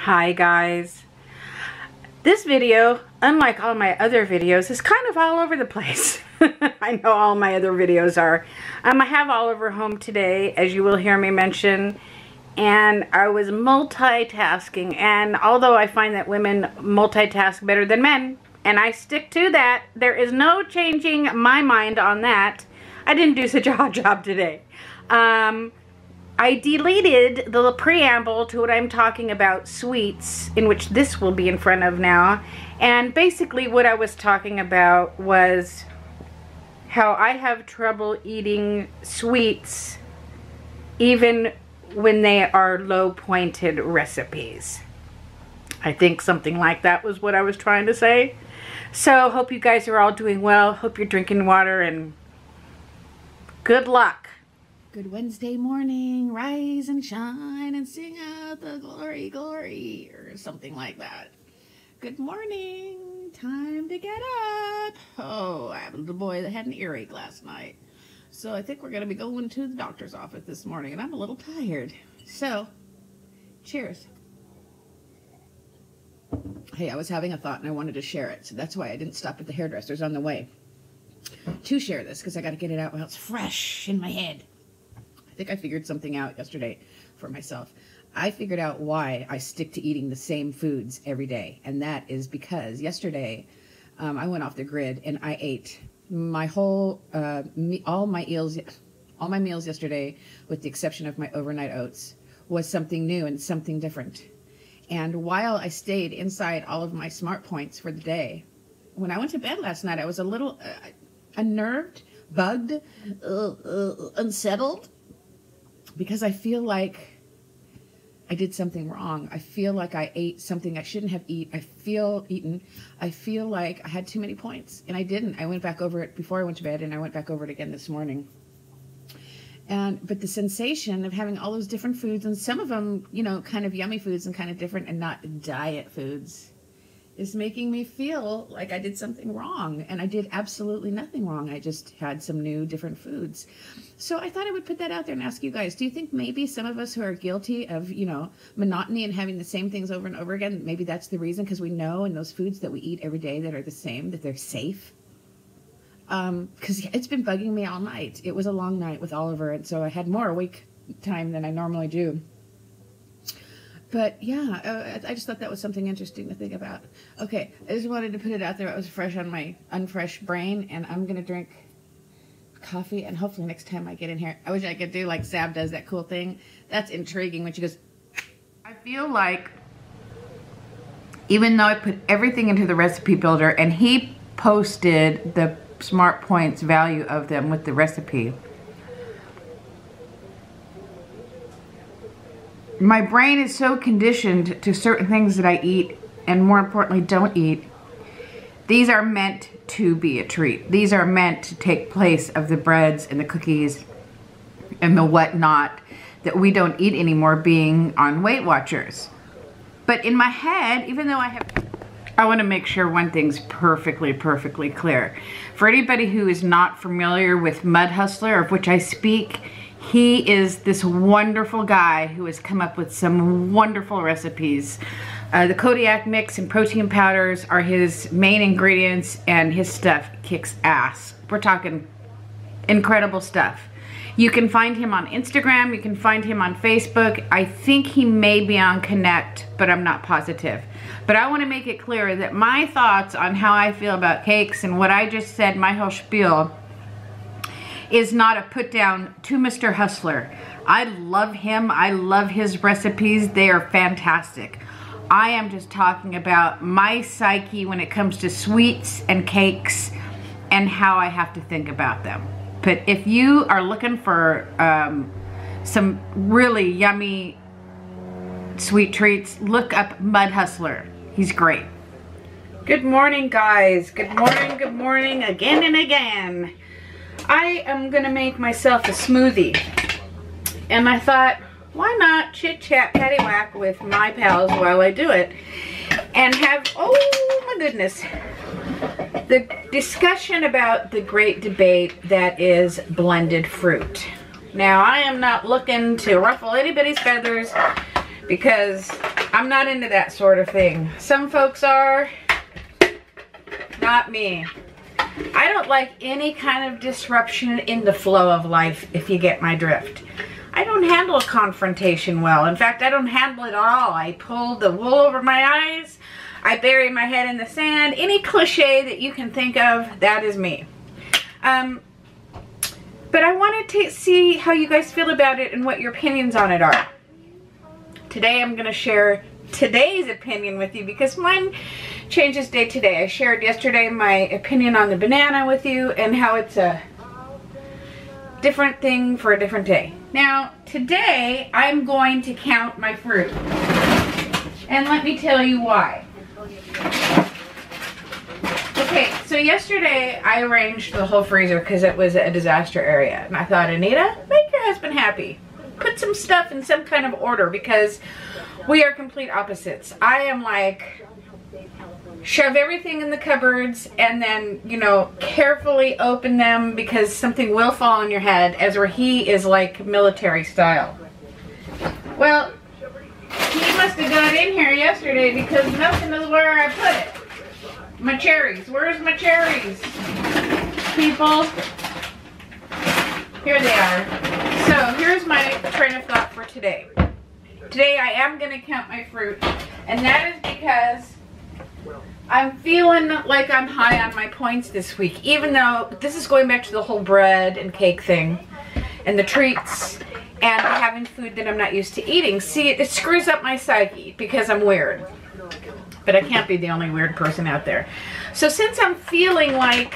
Hi guys. This video, unlike all my other videos, is kind of all over the place. I know all my other videos are. I have Oliver home today, as you will hear me mention, and I was multitasking, and although I find that women multitask better than men, and I stick to that, there is no changing my mind on that. I didn't do such a hot job today. I deleted the little preamble to what I'm talking about, sweets, in which this will be in front of now. And basically what I was talking about was how I have trouble eating sweets even when they are low-pointed recipes. I think something like that was what I was trying to say. So hope you guys are all doing well. Hope you're drinking water and good luck. Good Wednesday morning, rise and shine and sing out the glory, glory, or something like that. Good morning, time to get up. Oh, I have a little boy that had an earache last night. So I think we're going to be going to the doctor's office this morning, and I'm a little tired. So, cheers. Hey, I was having a thought and I wanted to share it, so that's why I didn't stop at the hairdresser's on the way to share this, because I got to get it out while it's fresh in my head. I think I figured something out yesterday for myself. I figured out why I stick to eating the same foods every day, and that is because yesterday I went off the grid and I ate my whole all my meals yesterday, with the exception of my overnight oats, was something new and something different. And while I stayed inside all of my smart points for the day, when I went to bed last night, I was a little unnerved, bugged, unsettled, because I feel like I did something wrong. I feel like I ate something I shouldn't have eaten. I feel like I had too many points, and I didn't. I went back over it before I went to bed, and I went back over it again this morning. But the sensation of having all those different foods, and some of them, you know, kind of yummy foods and kind of different and not diet foods, is making me feel like I did something wrong. And I did absolutely nothing wrong. I just had some new different foods. So I thought I would put that out there and ask you guys, do you think maybe some of us who are guilty of, you know, monotony and having the same things over and over again, maybe that's the reason, because we know in those foods that we eat every day that are the same, that they're safe? Because it's been bugging me all night. It was a long night with Oliver, and so I had more awake time than I normally do. But yeah, I just thought that was something interesting to think about. Okay, I just wanted to put it out there. It was fresh on my unfresh brain, and I'm going to drink coffee, and hopefully next time I get in here, I wish I could do like Sab does, that cool thing. That's intriguing when she goes, I feel like, even though I put everything into the recipe builder, and he posted the smart points value of them with the recipe, my brain is so conditioned to certain things that I eat, and more importantly don't eat. These are meant to be a treat. These are meant to take place of the breads and the cookies and the whatnot that we don't eat anymore, being on Weight Watchers. But in my head, even though I want to make sure one thing's perfectly clear. For anybody who is not familiar with Mud Hustler, of which I speak, he is this wonderful guy who has come up with some wonderful recipes. The Kodiak mix and protein powders are his main ingredients, and his stuff kicks ass. We're talking incredible stuff. You can find him on Instagram, you can find him on Facebook. I think he may be on Connect, but I'm not positive. But I want to make it clear that my thoughts on how I feel about cakes and what I just said, my whole spiel, is not a put down to Mr. Hustler. I love him. I love his recipes. They are fantastic. I am just talking about my psyche when it comes to sweets and cakes and how I have to think about them. But if you are looking for some really yummy sweet treats, look up Mud Hustler. He's great. Good morning, guys. Good morning again and again. I am gonna make myself a smoothie, and I thought, why not chit chat paddywhack with my pals while I do it, and have, oh my goodness, the discussion about the great debate that is blended fruit. Now, I am not looking to ruffle anybody's feathers, because I'm not into that sort of thing. Some folks are, not me. I don't like any kind of disruption in the flow of life, if you get my drift. I don't handle confrontation well. In fact, I don't handle it at all. I pull the wool over my eyes. I bury my head in the sand. Any cliche that you can think of, that is me. But I wanted to see how you guys feel about it and what your opinions on it are. Today I'm going to share today's opinion with you because mine changes day to day. I shared yesterday my opinion on the banana with you and how it's a different thing for a different day. Now, today I'm going to count my fruit. And let me tell you why. Okay, so yesterday I arranged the whole freezer because it was a disaster area. And I thought, Anita, make your husband happy. Put some stuff in some kind of order because we are complete opposites. I am like, shove everything in the cupboards and then, you know, carefully open them because something will fall on your head, as where he is like military style. Well, he must have got in here yesterday because nothing is where I put it. My cherries. Where's my cherries? People. Here they are. So here's my train of thought for today. Today I am going to count my fruit. And that is because I'm feeling like I'm high on my points this week. Even though this is going back to the whole bread and cake thing. And the treats. And having food that I'm not used to eating. See, it screws up my psyche because I'm weird. But I can't be the only weird person out there. So since I'm feeling like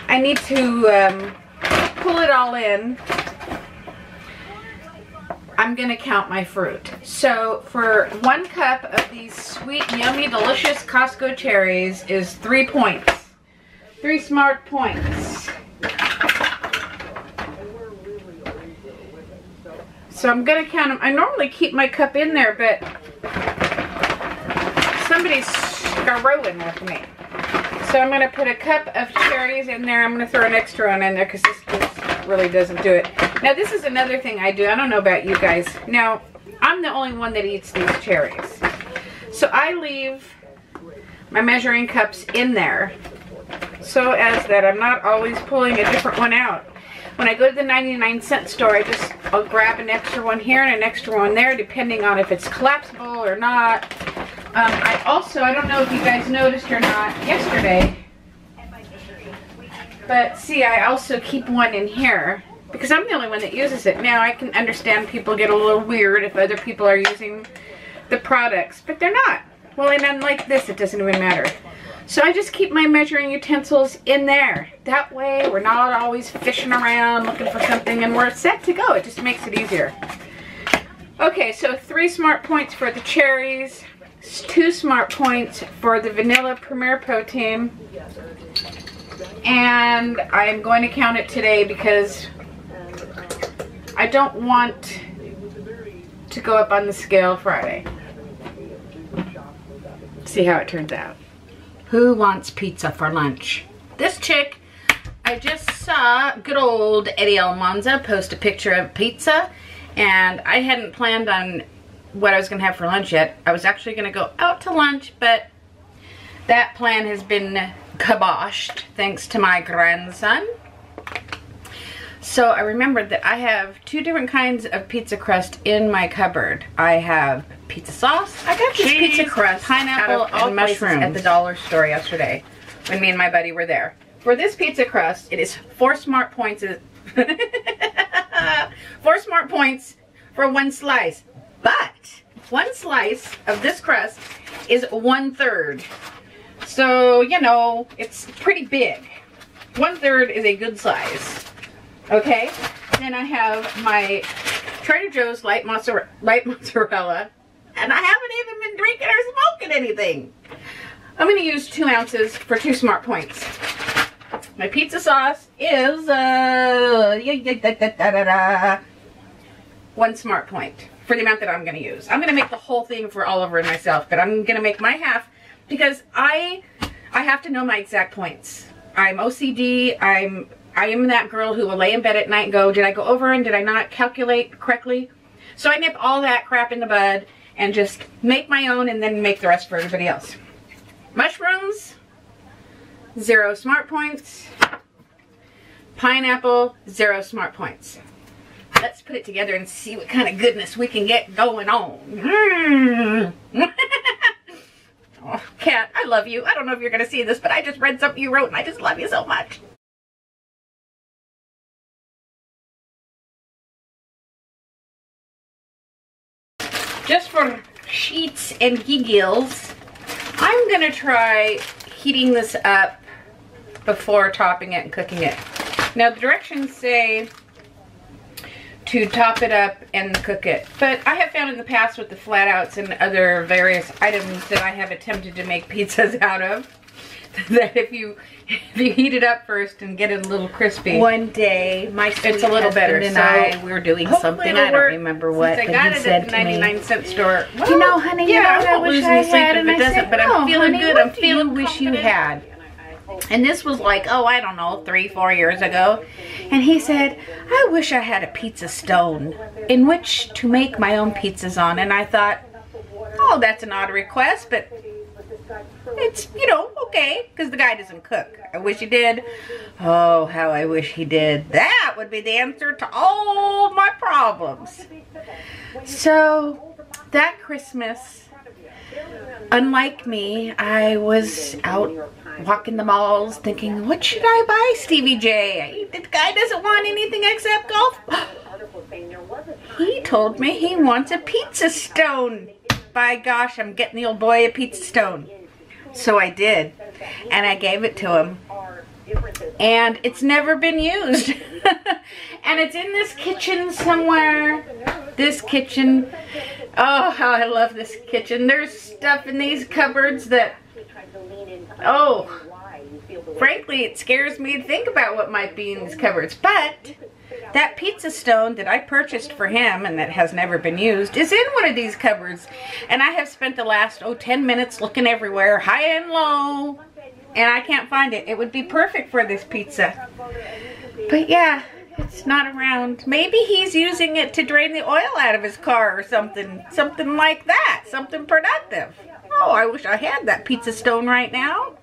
I need to pull it all in, I'm going to count my fruit. So for 1 cup of these sweet, yummy, delicious Costco cherries is 3 points. 3 smart points. So I'm going to count them. I normally keep my cup in there, but somebody's screwing with me. So I'm going to put a cup of cherries in there. I'm going to throw an extra one in there because this really doesn't do it. Now this is another thing I do. I don't know about you guys. Now, I'm the only one that eats these cherries. So I leave my measuring cups in there so as that I'm not always pulling a different one out. When I go to the 99-cent store, I'll grab an extra one here and an extra one there, depending on if it's collapsible or not. I don't know if you guys noticed or not yesterday, but see, I also keep one in here because I'm the only one that uses it. Now, I can understand people get a little weird if other people are using the products, but they're not. Well, and unlike this, it doesn't even matter. So I just keep my measuring utensils in there. That way, we're not always fishing around looking for something, and we're set to go. It just makes it easier. Okay, so 3 smart points for the cherries. 2 smart points for the vanilla Premier Protein. And I'm going to count it today because I don't want to go up on the scale Friday. See how it turns out. Who wants pizza for lunch? This chick, I just saw good old Eddie Almanza post a picture of pizza, and I hadn't planned on what I was going to have for lunch yet. I was actually going to go out to lunch, but that plan has been kiboshed thanks to my grandson. So I remembered that I have 2 different kinds of pizza crust in my cupboard. I have pizza sauce. I got this pizza crust, pineapple, and mushrooms at the dollar store yesterday when me and my buddy were there. For this pizza crust, it is 4 smart points. 4 smart points for 1 slice. But 1 slice of this crust is 1/3. So, you know, it's pretty big. 1/3 is a good size. Okay? Then I have my Trader Joe's light mozzarella. And I haven't even been drinking or smoking anything. I'm going to use 2 ounces for 2 smart points. My pizza sauce is 1 smart point for the amount that I'm going to use. I'm going to make the whole thing for Oliver and myself, but I'm going to make my half because I have to know my exact points. I'm OCD. I am that girl who will lay in bed at night and go, did I go over and did I not calculate correctly? So I nip all that crap in the bud and just make my own and then make the rest for everybody else. Mushrooms, 0 smart points. Pineapple, 0 smart points. Let's put it together and see what kind of goodness we can get going on. Oh, Kat, I love you. I don't know if you're going to see this, but I just read something you wrote and I just love you so much. Just for sheets and giggles, I'm going to try heating this up before topping it and cooking it. Now the directions say to top it up and cook it, but I have found in the past with the flat outs and other various items that I have attempted to make pizzas out of, that if you heat it up first and get it a little crispy, one day my it's a little better. And so we were doing something, I don't remember what, but he said to me, 99-cent store, well, you know, honey, yeah, I wish I had, and I said, but I'm feeling good. I'm feeling wish you had. And this was like, oh, I don't know, 3-4 years ago. And he said, I wish I had a pizza stone in which to make my own pizzas on. And I thought, oh, that's an odd request, but it's, you know, okay, because the guy doesn't cook. I wish he did. Oh, how I wish he did. That would be the answer to all my problems. So, that Christmas, unlike me, I was out walking the malls thinking, what should I buy, Stevie J? The guy doesn't want anything except golf. He told me he wants a pizza stone. By gosh, I'm getting the old boy a pizza stone. So I did, and I gave it to him. And it's never been used. And it's in this kitchen somewhere. This kitchen. Oh, how I love this kitchen. There's stuff in these cupboards that, oh, frankly, it scares me to think about what might be in these cupboards. But that pizza stone that I purchased for him and that has never been used is in one of these cupboards. And I have spent the last, 10 minutes looking everywhere, high and low, and I can't find it. It would be perfect for this pizza. But yeah, it's not around. Maybe he's using it to drain the oil out of his car or something. Something like that. Something productive. Oh, I wish I had that pizza stone right now.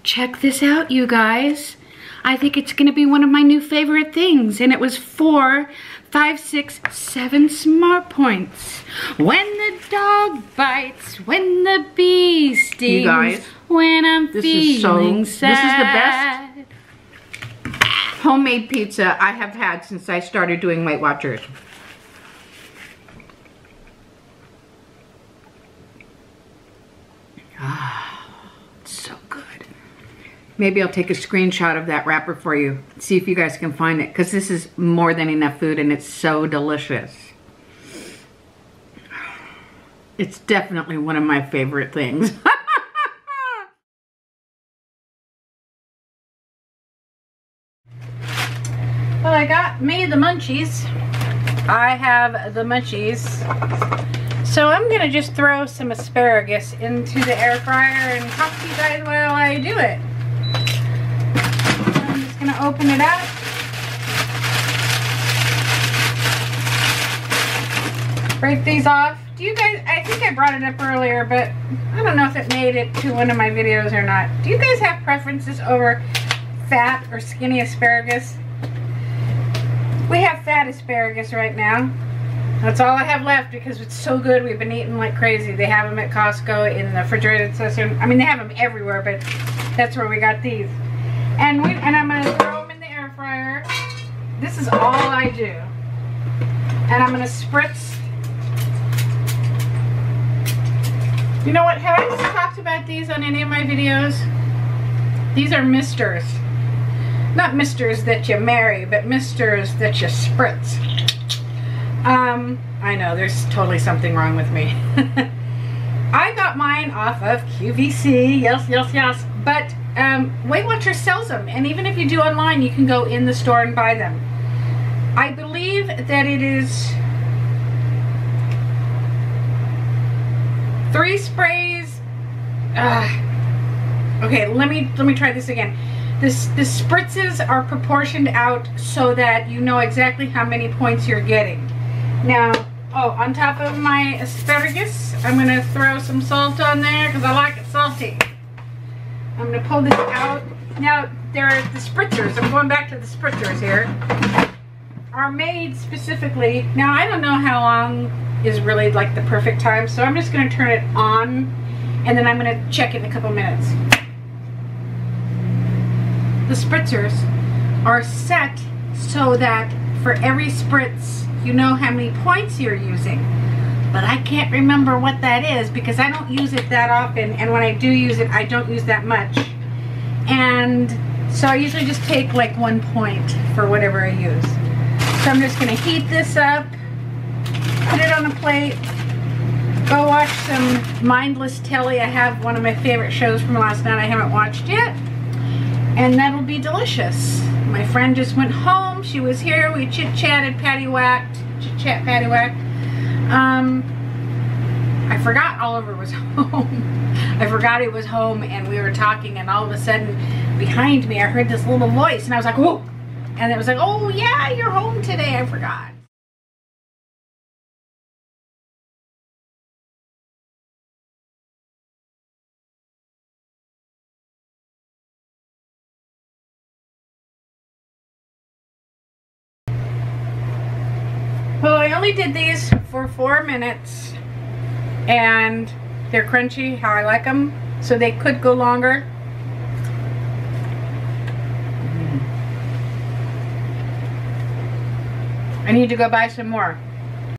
Check this out, you guys. I think it's gonna be one of my new favorite things, and it was 4, 5, 6, 7 smart points. When the dog bites, when the bee stings, you guys, when I'm feeling sad. This is the best homemade pizza I have had since I started doing Weight Watchers. Ah, it's so good. Maybe I'll take a screenshot of that wrapper for you. See if you guys can find it, because this is more than enough food and it's so delicious. It's definitely one of my favorite things. Well, I got me the munchies. I have the munchies. So I'm gonna just throw some asparagus into the air fryer and talk to you guys while I do it. I'm just gonna open it up. Break these off. Do you guys, I think I brought it up earlier, but I don't know if it made it to one of my videos or not. Do you guys have preferences over fat or skinny asparagus? We have fat asparagus right now. That's all I have left because it's so good. We've been eating like crazy. They have them at Costco in the refrigerated section. I mean, they have them everywhere, but that's where we got these. And I'm going to throw them in the air fryer. This is all I do. And I'm going to spritz. You know what? Have I talked about these on any of my videos? These are misters. Not misters that you marry, but misters that you spritz. I know, there's totally something wrong with me. I got mine off of QVC, yes. But Weight Watchers sells them, and even if you do online, you can go in the store and buy them. I believe that it is 3 sprays. Okay, let me try this again. The spritzes are proportioned out so that you know exactly how many points you're getting. Now, oh, on top of my asparagus, I'm going to throw some salt on there because I like it salty. I'm going to pull this out. Now, the spritzers, I'm going back to the spritzers here, are made specifically. Now, I don't know how long is really like the perfect time, so I'm just going to turn it on and then I'm going to check it in a couple minutes. The spritzers are set so that for every spritz you know how many points you're using, but I can't remember what that is because I don't use it that often, and when I do use it I don't use that much, and so I usually just take like 1 point for whatever I use. So I'm just going to heat this up, put it on a plate, go watch some mindless telly. I have one of my favorite shows from last night I haven't watched yet, and that'll be delicious. My friend just went home. She was here. We chit-chatted, paddywhacked. Chit-chat, paddywhacked. I forgot Oliver was home. I forgot he was home, and we were talking, and all of a sudden, behind me, I heard this little voice, and I was like, whoa! And it was like, oh yeah, you're home today. I forgot. Well, I only did these for 4 minutes, and they're crunchy how I like them, so they could go longer. I need to go buy some more.